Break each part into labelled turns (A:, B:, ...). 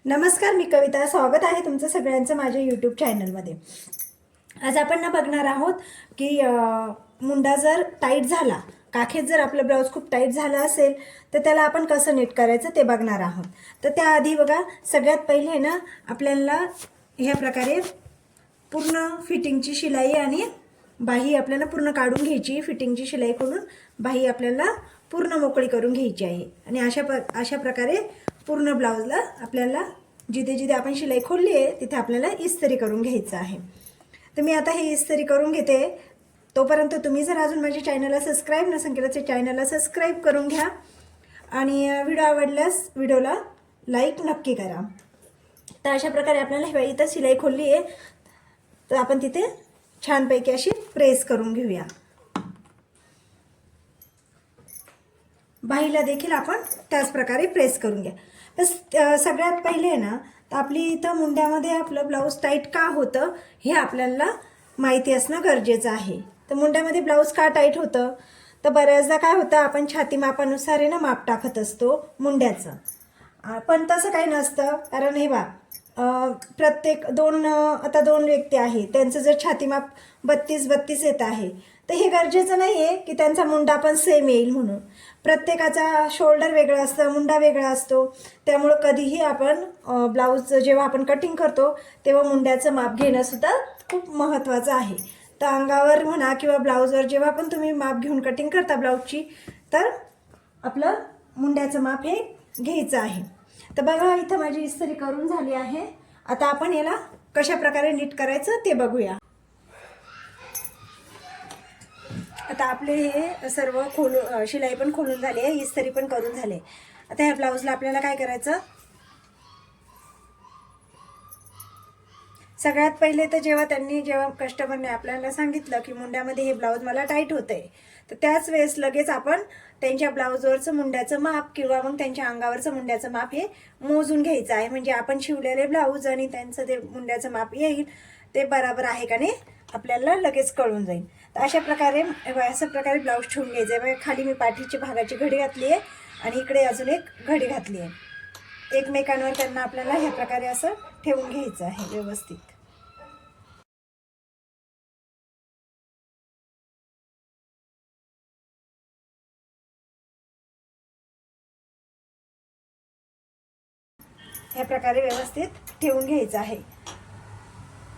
A: नमस्कार, मी कविता. स्वागत आहे तुमचं सगळ्यांचं माझ्या यूट्यूब चॅनलमध्ये. आज आपण बघणार आहोत की मुंडा जर टाईट झाला, काखेत जर आपलं ब्लाऊज खूप टाईट झालं असेल तर त्याला आपण कसं नीट करायचं ते बघणार आहोत. तर त्याआधी बघा, सगळ्यात पहिले ना आपल्याला ह्या प्रकारे पूर्ण फिटिंगची शिलाई आणि बाही आपल्याला पूर्ण काढून घ्यायची. फिटिंगची शिलाई करून बाही आपल्याला पूर्ण मोकळी करून घ्यायची आहे. आणि अशा प्रकारे पूर्ण ब्लाऊजला आपल्याला जिथे जिथे आपण शिलाई खोलली आहे तिथे आपल्याला इस्त्री करून घ्यायचं आहे. तर मी आता हे इस्त्री करून घेते. तोपर्यंत तुम्ही जर अजून माझ्या चॅनलला सबस्क्राईब नसेल केलं तर चॅनलला सबस्क्राईब करून घ्या आणि व्हिडिओ आवडल्यास व्हिडिओला लाईक नक्की करा. तर अशा प्रकारे आपल्याला इथं शिलाई खोलली आहे तर आपण तिथे छानपैकी अशी प्रेस करून घेऊया. बाहीला देखील आपण त्याच प्रकारे प्रेस करून घ्या. तर सगळ्यात पहिले ना तर आपली इथं मुंड्यामध्ये आपलं ब्लाऊज टाईट का होतं हे आपल्याला माहिती असणं गरजेचं आहे. तर मुंड्यामध्ये ब्लाऊज का टाईट होतं तर बऱ्याचदा काय होतं, आपण छाती मापानुसार आहे ना माप टाकत असतो मुंड्याचं. पण तसं काही नसतं. कारण हे बा प्रत्येक आता दोन व्यक्ती आहे, त्यांचं जर छाती माप 32-32 येत आहे तर हे गरजेचं नाही आहे की त्यांचा मुंडा पण सेम येईल म्हणून. प्रत्येकाचा शोल्डर वेगळा असतं, मुंडा वेगळा असतो. त्यामुळं कधीही आपण ब्लाऊज जेव्हा आपण कटिंग करतो तेव्हा मुंड्याचं माप घेणं सुद्धा खूप महत्त्वाचं आहे. तर अंगावर म्हणा किंवा ब्लाऊजवर जेव्हा पण तुम्ही माप घेऊन कटिंग करता ब्लाऊजची तर आपलं मुंड्याचं माप हे घ्यायचं आहे. तर बघा, इथं माझी इस्त्री करून झाली आहे. आता आपण याला कशा प्रकारे नीट करायचं ते बघूया. आता आपले हे सर्व शिलाई पण खोलून झाली आहे, इस्त्री पण करून झाले. आता ह्या ब्लाऊजला आपल्याला काय करायचं, सगळ्यात पहिले तर जेव्हा कस्टमरने आपल्याला सांगितलं की मुंड्यामध्ये हे ब्लाऊज मला टाईट होतंय तर त्याच वेळेस लगेच आपण त्यांच्या ब्लाऊजवरचं मुंड्याचं माप किंवा मग त्यांच्या अंगावरचं मुंड्याचं माप हे मोजून घ्यायचं आहे. म्हणजे आपण शिवलेले ब्लाऊज आणि त्यांचं ते मुंड्याचं माप येईल ते बरोबर आहे का नाही आपल्याला लगेच कळून जाईल. तर अशा प्रकारे ब्लाऊज ठेवून घ्यायचं आहे. खाली मी पाठीची भागाची घडी घातली आहे आणि इकडे अजून एक घडी घातली आहे. एकमेकांवर त्यांना आपल्याला ह्या प्रकारे असं ठेवून घ्यायचं आहे व्यवस्थित. ह्या प्रकारे व्यवस्थित ठेवून घ्यायचं आहे.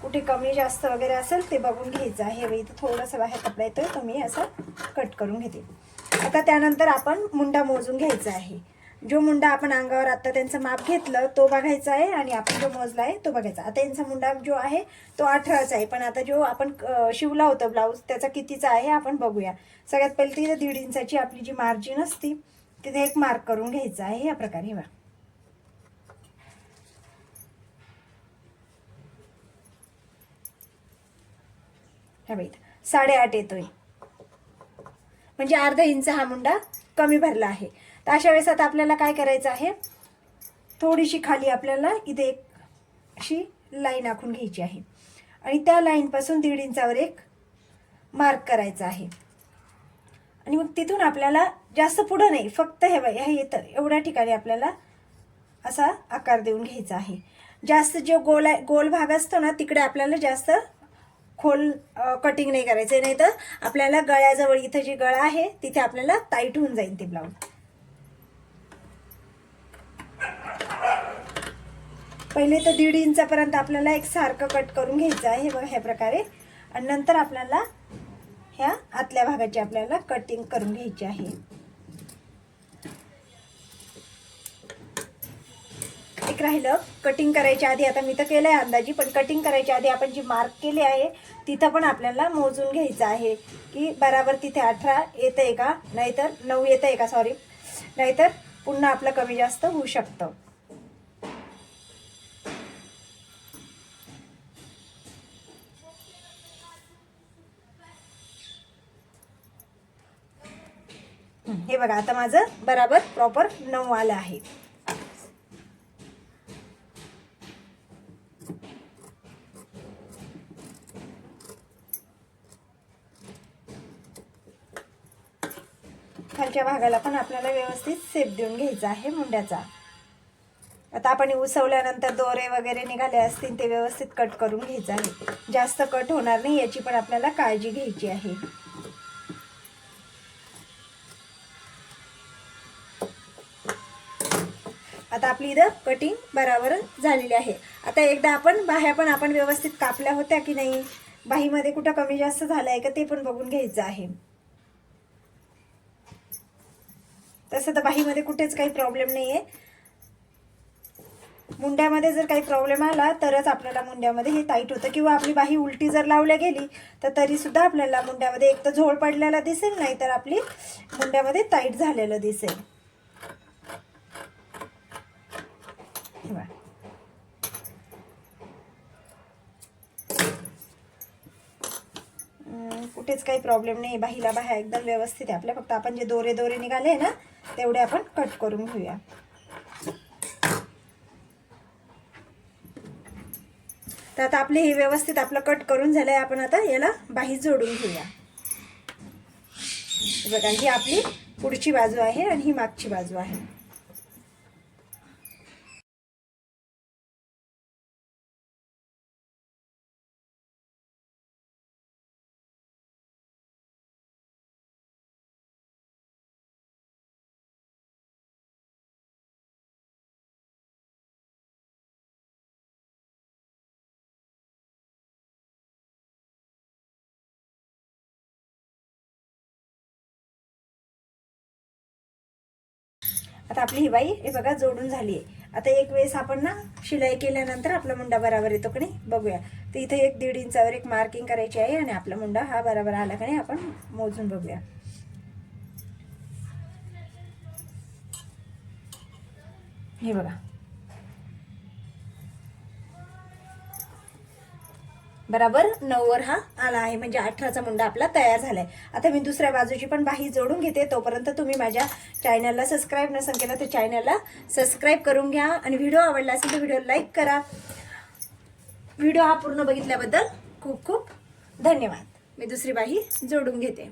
A: कुठे कमी जास्त वगैरे असेल ते बघून घ्यायचं आहे. इथं थोडंसं बाहेर कपडा येतोय तो मी असं कट करून घेते. आता त्यानंतर आपण मुंडा मोजून घ्यायचा आहे. जो मुंडा आपण अंगावर आता त्यांचं माप घेतलं तो बघायचा आहे आणि आपण जो मोजला आहे तो बघायचा. आता यांचा मुंडा जो आहे तो 18चा आहे, पण आता जो आपण शिवला होता ब्लाऊज त्याचा कितीचा आहे आपण बघूया. सगळ्यात पहिले तिथे 1.5 इंचाची आपली जी मार्जिन असती तिथे एक मार्क करून घ्यायचा आहे. या प्रकारे बघा, ह्या बाई 8.5 येतोय, म्हणजे अर्धा इंच हा मुंडा कमी भरला आहे. तर अशा वेळेस आता आपल्याला काय करायचं आहे, थोडीशी खाली आपल्याला इथे एक अशी लाईन आखून घ्यायची आहे आणि त्या लाईनपासून 1.5 इंचावर एक मार्क करायचा आहे. आणि मग तिथून आपल्याला जास्त पुढं नाही, फक्त हे बाई हे येतं एवढ्या ठिकाणी आपल्याला असा आकार देऊन घ्यायचा आहे. जास्त जो गोल भाग असतो ना तिकडे आपल्याला जास्त खोल कटिंग नाही करायचं, नाही तर आपल्याला गळ्याजवळ इथं जी गळा आहे तिथे आपल्याला टाईट होऊन जाईल ते ब्लाऊज. पहिले तर 1.5 इंचापर्यंत आपल्याला एक सारखं कट करून घ्यायचं आहे बघा ह्या प्रकारे. आणि नंतर आपल्याला ह्या आतल्या भागाची आपल्याला कटिंग करून घ्यायची आहे. एक राहिलं कटिंग करायच्या आधी, आता मी तर केलंय अंदाजी, पण कटिंग करायच्या आधी आपण जी मार्क केले आहे तिथं पण आपल्याला मोजून घ्यायचं आहे की बराबर तिथे 18 येतंय का, नाहीतर 9 येतंय का, सॉरी, नाहीतर पुन्हा आपलं कमी जास्त होऊ शकतं. हे बघा, आता माझं बराबर प्रॉपर 9 आलं आहे. खालच्या भागाला पण आपल्याला व्यवस्थित शेप देऊन घ्यायचा आहे मुंड्याचा. आता आपण उसवल्यानंतर दोरे वगैरे निघाले असतील ते व्यवस्थित कट करून घ्यायचं आहे. जास्त कट होणार नाही याची पण आपल्याला काळजी घ्यायची आहे. आता आपली इथं कटिंग बराबर झालेली आहे. आता एकदा आपण बाह्या पण आपण व्यवस्थित कापल्या होत्या की नाही, बाहीमध्ये कुठं कमी जास्त झालं आहे का ते पण बघून घ्यायचं आहे. तसं तर बाहीमध्ये कुठेच काही प्रॉब्लेम नाही आहे. मुंड्यामध्ये जर काही प्रॉब्लेम आला तरच आपल्याला मुंड्यामध्ये हे टाईट होतं, किंवा आपली बाही उलटी जर लावल्या गेली तर तरीसुद्धा आपल्याला मुंड्यामध्ये एक तर झोळ पडलेला दिसेल, नाही तर आपली मुंड्यामध्ये टाईट झालेलं दिसेल. कुठेच काही प्रॉब्लेम नाही. बाहीला बाह्या एकदम व्यवस्थित आहे आपल्या. फक्त आपण जे दोरे दोरे निघाले ना तेवढे आपण कट करून घेऊया. तर आता आपले हे व्यवस्थित आपलं कट करून झालंय. आपण आता याला बाही जोडून घेऊया. बघा, ही आपली पुढची बाजू आहे आणि ही मागची बाजू आहे. आता आपली ही बाई हे बघा जोडून झाली आहे. आता एक वेळेस आपण ना शिलाई केल्यानंतर आपला मुंडा बराबर येतो की नाही बघूया. तर इथे 1-1.5 इंचावर एक मार्किंग करायची आहे आणि आपला मुंडा हा बराबर आला की नाही आपण मोजून बघूया. हे बघा, बराबर 9 हा आला आहे. म्हणजे 18चा मुंडा आपला तयार झालाय. आता मी दुसऱ्या बाजूची पण बाही जोडून घेते. तोपर्यंत तुम्ही माझ्या चॅनलला सबस्क्राईब नसेल केलं तर चॅनलला सबस्क्राईब करून घ्या आणि व्हिडिओ आवडला असेल तर व्हिडिओ लाईक करा. व्हिडिओ हा पूर्ण बघितल्याबद्दल खूप खूप धन्यवाद. मी दुसरी बाही जोडून घेते.